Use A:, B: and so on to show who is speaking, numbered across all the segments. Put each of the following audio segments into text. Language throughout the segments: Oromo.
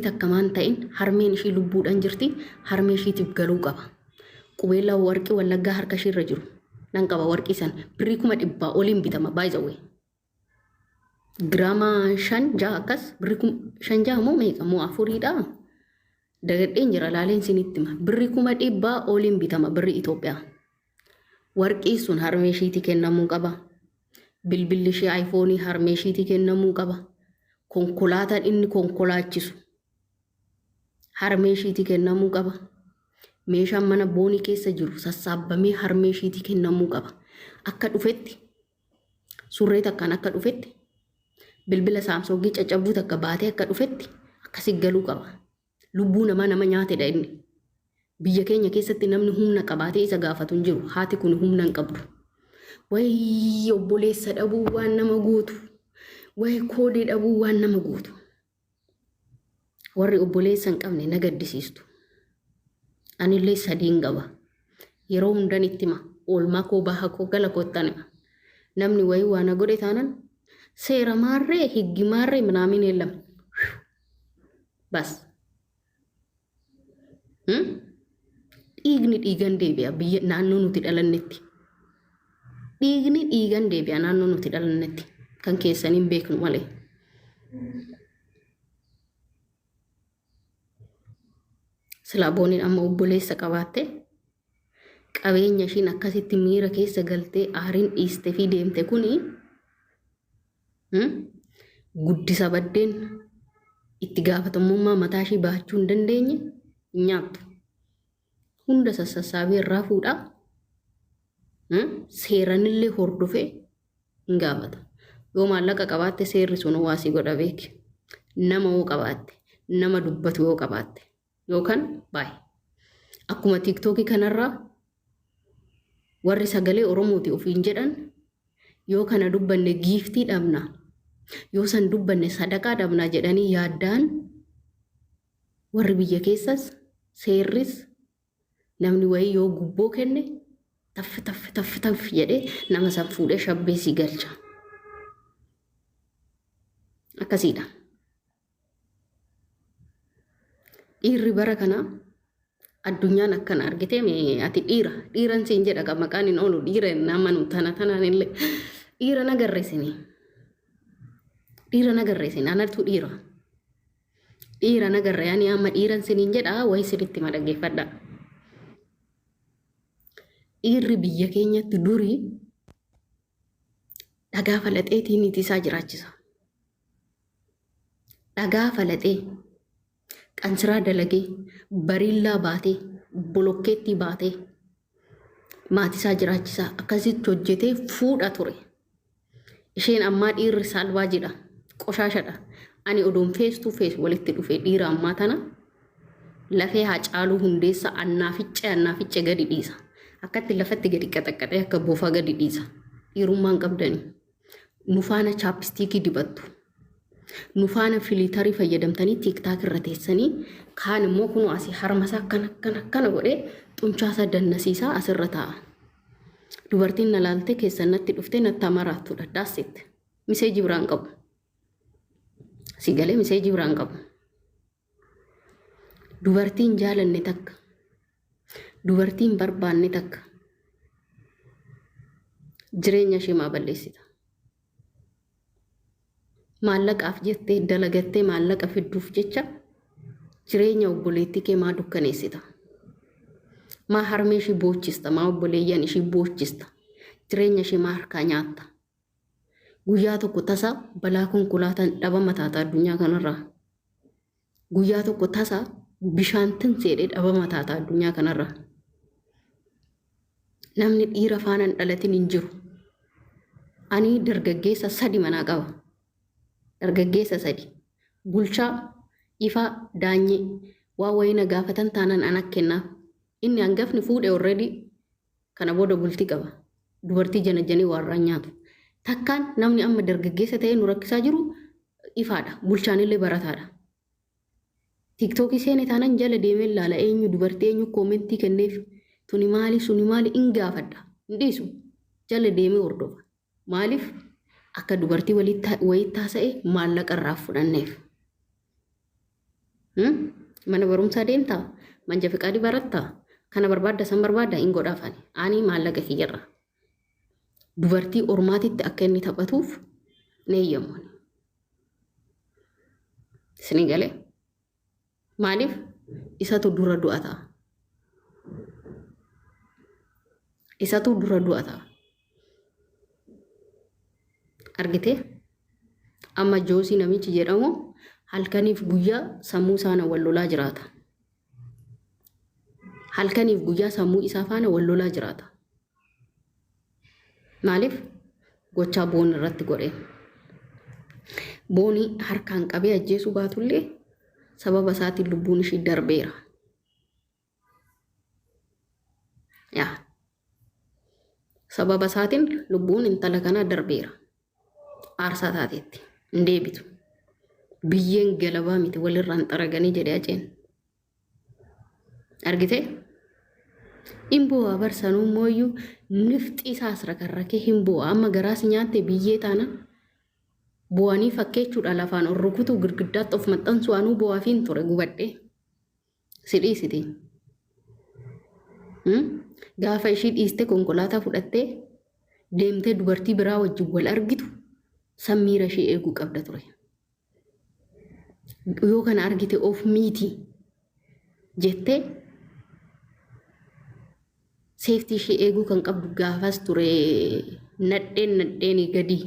A: takkamaan ta'in harmeen ishii lubbuudhaan jirti harmee ishiitiif galuu qaba. Qubeelaa warqii wallaggaa harka ishii irra jiru nan qaba warqii san birrii 100 oliin bitama by the way. Giraama 5 akkas birrii 5 moo meeqa moo 4dha. Dagadheen jira laaleen sinitti ma birrii 100 oliin bitama birrii Itoophiyaa. Warqii sun harmee ishiiti kennamuu qaba. Bilbilli ishee iPhone harmee ishiiti kennamuu qaba. Konkolaataan inni konkolaachisu harmee ishiiti kennamuu qaba. Meeshaan mana boonii keessa jiru sassaabamee harmee ishiiti kennamuu qaba. Akka dhufetti surree takkaan akka dhufetti bilbila saamsoogii caccabuu takka baatee akka dhufetti akkasi galuu qaba. Lubbuu nama nyaatedha inni. Biyya keenya keessatti namni humna qabaatee isa gaafatu hin jiru. Haati kun humna hin qabdu. Wayii obboleessa dhabuu waan nama gootu. Wayii koodee dhabuu waan nama gootu. Warri obboleessa hin qabne na gaddisiistu. Anillee sadiin qaba. Yeroo hundan itti ma oolmaa koo baha koo gala koottan namni wayii waan godhe taanan seera maarree higgi maarree minaamin eellam. Bas. Dhiigni dhiigan deebi'a biyya naannoo nuti dhalannetti. Dhiigni dhiigan deebi'a naannoo nuti dhalannetti. Kan keessaniin beeknu malee. Silaabooniin amma obboleessa qabaatte qabeenya ishiin akkasitti miira keessa galtee aariin dhiiste fi deemte kuni guddisa baddeen itti gaafatamummaa mataa ishii baachuu hin dandeenye nyaattu. Hunda sassaabee irraa fuudhaa seeranillee hordofee hin gaafata. Yoo maallaqa qabaatte seerri sun waasii godha beeki. Nama yoo qabaatte nama dubbatu yoo qabaatte yookaan baay'ee. Akkuma TikTokii kanarraa warri sagalee Oromooti ofiin jedhan yoo kana dubbanne giiftii dhabna yoo san dubbanne sadaqaa dhabna jedhanii yaaddaan warri biyya keessas seerris namni wayii yoo gubboo kenne taff jedhee nama san fuudhee shabbeesii galcha. Akkasiidha. Dhiirri bara kana addunyaan akkana argite ati dhiiran siin jedha maqaan hin oolu dhiira nama nu tanaan illee dhiira nagarreessini. Dhiira nagarreessini anatu dhiira nagarre ani amma dhiiran siniin jedha wayi sinitti madaggeeffadha. Dhiirri biyya keenyatti durii dhagaa falaxeetiin itisaa jiraachisa. Dhagaa falaxee qansiraa dalagee bariillaa baatee bolokkeetti baatee maatisaa jiraachisaa akkasitti hojjetee fuudha ture. Isheen ammaa dhiirri saalbaa jedha qoshaashadha. Ani odoon face to face walitti dhufee dhiira ammaa tana lafee Haacaaluu Hundeessa annaaficce gadi dhiisa. Akkatti lafatti gadi qaxaqqatee akka boofaa gadi dhiisa. Dhiirummaan qabdanii. Nufaana chaapistiikii dibattu. Nufaana filitarii fayyadamtanii TikTok irra teessanii kaan immoo kunu asii harmasaa akkana godhee xumchaasaa dannasiisaa asirra taa'a. Dubartiin na laaltee keessannatti dhuftee natti amaraattuudha. Daasitti. Miseejii biraan qabu. Sigalee miseejii biraan qabu. Dubartiin jaalanne takka. Dubartiin barbaanne takka. Jireenya ishee maa balleessita. Maallaqaaf jettee dalagattee maallaqa fidduuf jecha jireenya obboleettii kee maa dukkaneessita. Maa harmee ishii boochista maa obboleeyyan ishii boochista. Jireenya ishee maa harkaa nyaatta. Guyyaa tokko tasa balaa konkolaataan dhabama taata addunyaa kanarraa. Guyyaa tokko tasa bishaan tinseedhee dhabama taata addunyaa kanarraa. Namni dhiira faana hin dhalatin hin jiru. Ani dargaggeessa 3 manaa qaba. Dargaggeessa 3. Bulchaa Ifaa Daanyee waa wayina gaafatan taanan anak kennaaf. Inni hangafni fuudhe already kana booda bultii qaba. Dubartii janajanii warraan nyaatu. Takkaan namni amma dargaggeessa ta'ee nu rakkisaa jiru Ifaadha. Bulchaanillee barataadha. TikTokii seene taanan jala deemee ilaala eenyu dubartii eenyu koomentii kenneef tuni maali suni maali in gaafadha. Hindiisu jala deemee hordofa. Maaliif akka dubartii wayii taasa'e maallaqa irraa fudhanneef. Mana barumsaa deemtaa? Manja fiqaadii barattaa? Kana barbaadda san barbaadda hin godhaafani. Ani maallaqa kiyyarra. Dubartii ormaatitti akka inni taphatuuf ni eeyyamu. Isinii galee? Maaliif? Isatu dura du'a ta'a. Isatu dura du'a ta'a. Argitee? Amma Joosii namichi jedhamu halkaniif guyyaa sammuu isaana wal lolaa jiraata. Halkaniif guyyaa sammuu isaa faana wal lolaa jiraata. Maaliif? Gochaa boon irratti godhee. Booni harkaan qabee ajjeesuu baatullee sababa isaatiin lubbuun ishii darbeera. Yaa. Sababa isaatiin lubbuun intala kanaa darbeera. Aarsaa taateetti. Hin deebitu. Biyyeen galabaa miti walirraan xaraganii jedhee ajeen. Argitee? Himboo barsanuu mooyyuu nifti isaas rakarrakee himboo amma garaas nyaatte biyyee taana bu'anii fakkeechuudha lafaan rukutu girgiddaatti of maxxansu anuu bu'aafiin ture gubadhee sidhiisiti. Gaafa ishii dhiiste konkolaataa fudhattee deemtee dubartii biraa wajjin wal argitu sammiira ishee eeguu qabda ture. Yoo kana argite of miiti jettee seeftii ishee eeguu kan qabdu gaafas ture nadheen gadi.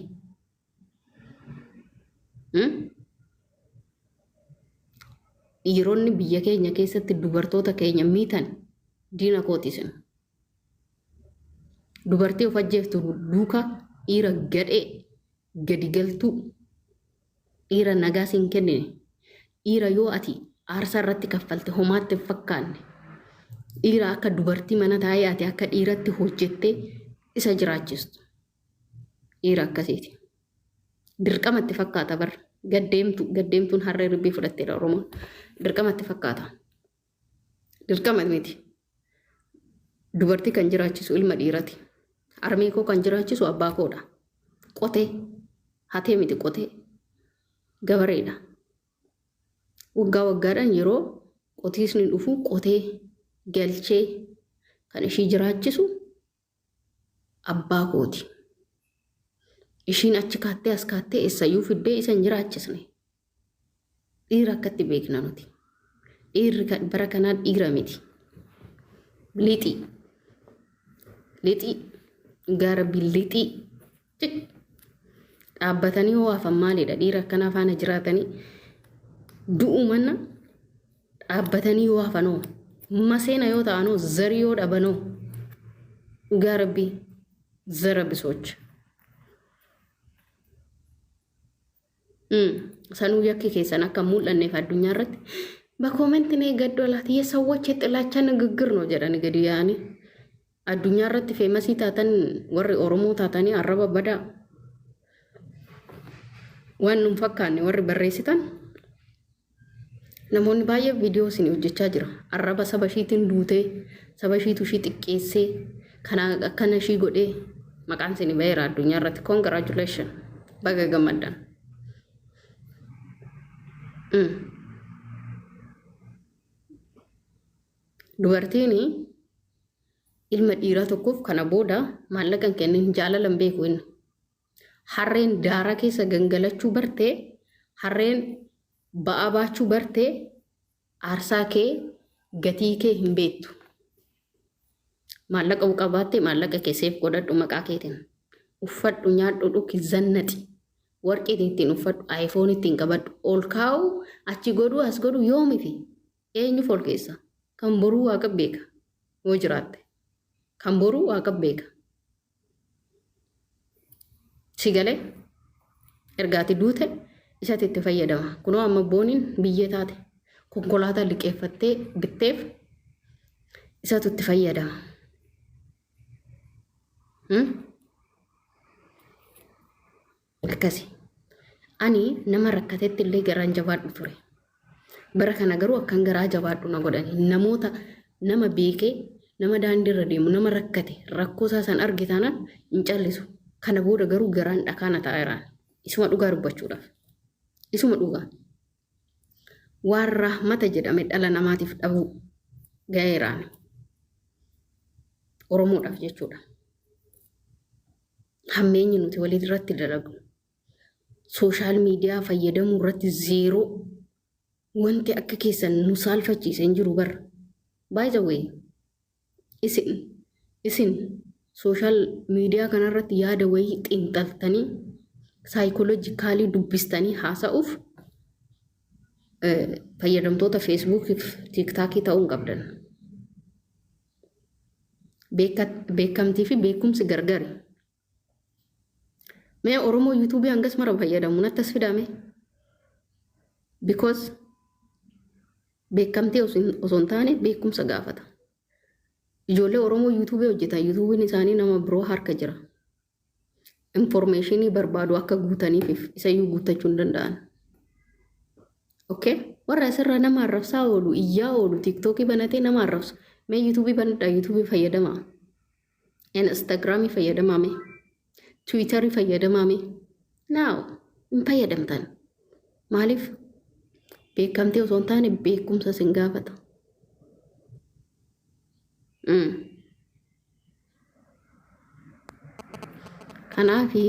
A: Dhiironni biyya keenya keessatti dubartoota keenya miitan diina kootisin. Dubartii of ajjeeftu duuka dhiira gadhee gadi galtuu dhiira nagaas hin kennine. Dhiira yoo ati aarsaa irratti kaffalte homaatti hin fakkaanne. Dhiira akka dubartii mana taa'ee ati akka dhiiratti hojjettee isa jiraachistu. Dhiira akkasiiti. Dirqamatti fakkaata bar gaddeemtuun harree ribbii fudhatteedha Oromoon. Dirqamatti fakkaata. Dirqama miti. Dubartii kan jiraachisu ilma dhiirati. Armee koo kan jiraachisu abbaa koodha. Qotee hatee miti qotee gabareedha. Waggaa waggaadhaan yeroo qotiisni dhufu qotee galchee kan ishii jiraachisu abbaa kooti. Ishiin achi kaattee as kaattee eessayyuu fiddee isa hin jiraachisne. Dhiira akkatti beekna nuti. Dhiirri bara kanaa dhiira miti. Lixii. Lixii. Gaara billixii. Dhaabbatanii hoo hafan maalidha? Dhiira akkanaa faana jiraatanii du'u manna dhaabbatanii hoo hafanoo. Maseena yoo ta'anoo zarii yoo dhabanoo. Gaara bii zara bisocha. Sanuu yakki keessan akka mul'anneef addunyaa irratti በኮሜንት ነው ገዶላት የሰዎች የጥላቻ ንግግር ነው ጀዳን ገዲ ያኒ አዱኛ ረት ፌመሲ ታተን ወሪ ኦሮሞ ታተኒ አረባ በዳ ዋኑን ፈካኒ ወሪ በሬሲታን namoonni baay'ee viidiyoo isin hojjechaa jira arraba saba ishiitiin duutee saba ishiitu ishii xiqqeessee kana akkana ishii godhee maqaan isin baay'eera addunyaa irratti congratulation baga gammaddan. Dubartiin ilma dhiiraa tokkoof kana booda maallaqan kennin jaalalan beeku inni. Harreen daara keessa gangalachuu bartee harreen ba'aa baachuu bartee aarsaa kee gatii kee hin beektu. Maallaqa qabaatte maallaqa keessaaf godhadhu maqaa keetiin. Uffadhu nyaadhu dhuki zannati. Warqee ittiin uffadhu iPhone ittiin qabadhu ol kaa'u achi godhu as godhu yoomifi eenyu folkeessa. Kan boruu waaqa beeka yoo jiraatte kan boruu waaqa beeka si galee ergaati duute isatti itti fayyadama kunoo amma booniin biyyee taate konkolaataa liqeeffattee bitteef isatti itti fayyadama akkasi ani nama rakkatetti illee garaan jabaadhu ture. Bara kana garuu akkan garaa jabaadhu na godhani namoota nama beekee nama daandiirra deemu nama rakkate rakkoo isaa san argitana hin callisu kana booda garuu garaan dhakaana ta'eeraan isuma dhugaa dubbachuudhaaf isuma dhugaa waan rahmata jedhame dhala namaatiif dhabuu gaheeraan Oromoodhaaf jechuudha. Hammeenyi nuti walii irratti dalagu sooshaal miidiyaa fayyadamuu irratti zeeroo wanti akka keessan nu saalfachiise hin jiru barra. By the way, isin sooshaal miidiyaa kanarratti yaada wayii xiinxaltanii saayikoolojikaalii dubbistanii haasa'uuf fayyadamtoota feesbuukii fi tiiktaakii ta'uu hin qabdan. Beekamtii fi beekumsi gargari. Mee Oromoo yuutuubii hangas mara fayyadamu natti as fidame. Because beekamtii osoo hin taane beekumsa gaafata. Ijoollee Oromoo yuutuubii hojjetan yuutuubiin isaanii nama biroo harka jira. Informationii barbaadu akka guutaniif isayyuu guutachuu hin danda'an. Okay? Warra asirra nama arrabsaa oolu, iyyaa oolu, tiiktookii banatee nama arrabsu. Mee yuutuubii banadhaa yuutuubii fayyadamaa. Instagramii fayyadamaa mee. Twitterii fayyadamaa mee. Naaw hin fayyadamtan. Maaliif? Beekamtii osoo hin taane beekumsa sin gaafata. Kanaafi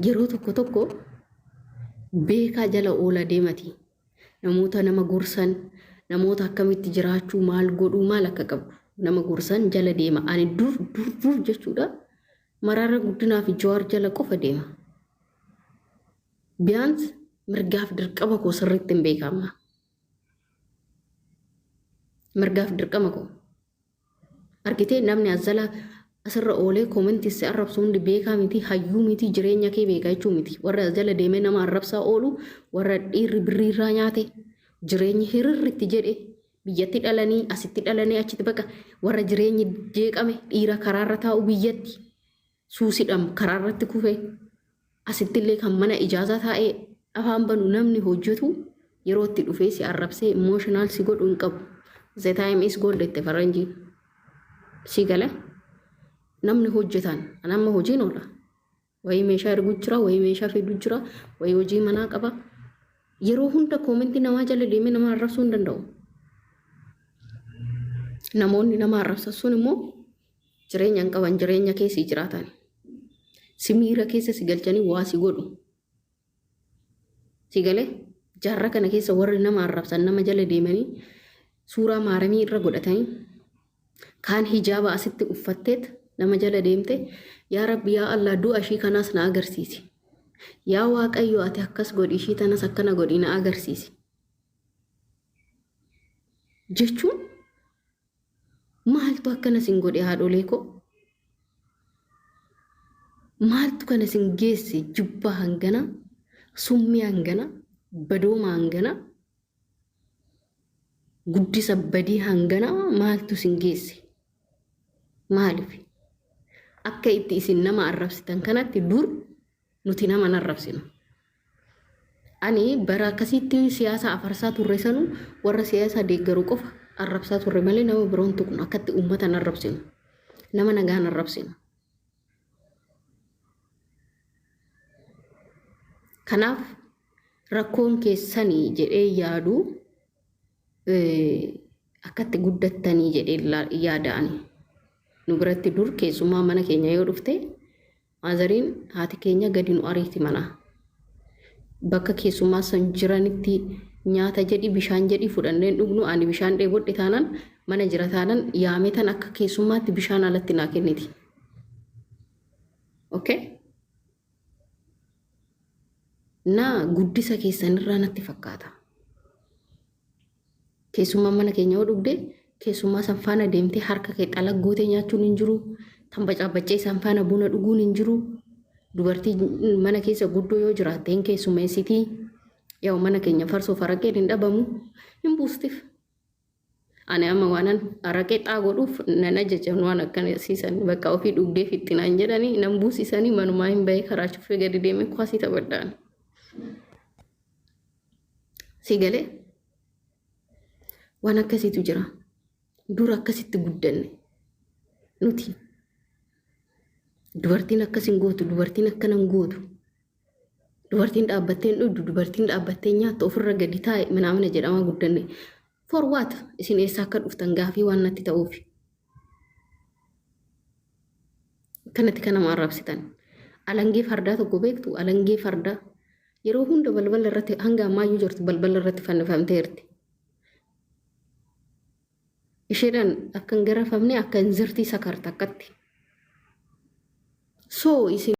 A: yeroo tokko tokko beekaa jala oola deemati. Namoota nama gorsan, namoota akkamitti jiraachuu maal godhuu maal akka qabu nama gorsan jala deema. Ani dur jechuudha maraara guddinaa fi Jawaar jala qofa deema. Biyaans mirgaaf dirqama koo sirriitti hin beekama. Mirgaaf dirqama koo argitee namni azala asirra oolee koomentii si arrabsu hundi beekaa miti, hayyuu miti, jireenya kee beekaa jechuu miti. Warra jala deemee nama arrabsaa oolu, warra dhiirri birriirraa nyaate, jireenyi hirirritti jedhe, biyyatti dhalanii, asitti dhalanii, achitti bakka warra jireenyi jeeqame, dhiira karaarra taa'u biyyatti, suusidhaan karaarratti kufe, asitti illee kan mana ijaazaa taa'ee afaan banu namni hojjetu yeroo itti dhufee si arrabsee emotional si godhu hin qabu. The time is gold itti faranjii. Si gala? Namni hojjetan anamma hojiin oola. Wayii meeshaa erguu jira, wayii meeshaa fiduu jira, wayii hojii manaa qaba. Yeroo hunda koomentii namaa jala deemee nama arrabsuu hin danda'u. Namoonni nama arrabsan sun immoo jireenya hin qaban, jireenya keessa jiraatan. Si miira keessa si galchanii waa si godhu. Si galee jaarraa kana keessa warri nama arrabsan nama jala deemanii suuraa maaramii irra godhatanii kaan hijaaba asitti uffatteet nama jala deemte yaa Rabbi yaa Allah du'a ishii kanaas na agarsiisi. Yaa Waaqayyo ati akkas godhi ishii tanas akkana godhi na agarsiisi. Jechuun maaltu akkana sin godhe haadholee koo? Maaltu kana sin geesse jibba hangana, summii hangana, badooma hangana, guddisa badii hangana maaltu sin geesse? Maaliif? Akka itti isin nama arrabsitan kanatti dur nuti nama arrabsinu. Ani bara akkasitti siyaasa afarsaa turre sanu warra siyaasa deeggaru qofa arrabsaa turre malee nama biroon tuqnu akkatti uummatan arrabsinu. Nama nagaan arrabsinu. Kanaaf rakkoon keessanii jedhee yaadu akkatti guddattanii jedhee yaada'ani. Nu biratti dur keessumaa mana keenya yoo dhufte maazariin haati keenya gadi nu ariiti mana. Bakka keessumaa san jiranitti nyaata jedhi bishaan jedhi fudhanneen dhugnu ani bishaan dheebodhe taanan mana jira taanan yaametan akka keessumaatti bishaan alatti naa kenniti. Okay? Na guddisa keessanirraa natti fakkaata. Keessumaa mana keenya yoo dhugde keessumaa san faana deemtee harka kee xalaggootee nyaachuun hin jiru. Tambacaabachee san faana buna dhuguun hin jiru. Dubartii mana keessa guddoo yoo jiraatteen keessummeessitii yaa mana keenya farsoo faraqee hin dhabamu hin buustif. Ani amma waanan araqee xaa godhuuf nan ajajan waan akkanasiisan bakka ofii dhugdee fixxinaan jedhanii nan buusisanii manumaa hin bahee karaa cuffee gadi deemee kwasii taphadhaan. Si galee waan akkasiitu jira. Dur akkasitti guddanne nuti. Dubartiin akkasin gootu, dubartiin akkanan gootu. dubartiin dhaabbatteen dhudhu dubartiin dhaabbattee nyaattu ofirra gadi taa'e manaamana jedhama guddanne for what isin eessaa akka dhuftan gaafii waan natti ta'uuf kanatti kana maarraabsitan alangee fardaa tokko beektu alangee fardaa yeroo hunda balbala irratti hanga ammayyuu jirtu balbala irratti fannifamteerti isheedhaan akkan garafamne akkan zirtii sakarta akkatti so isin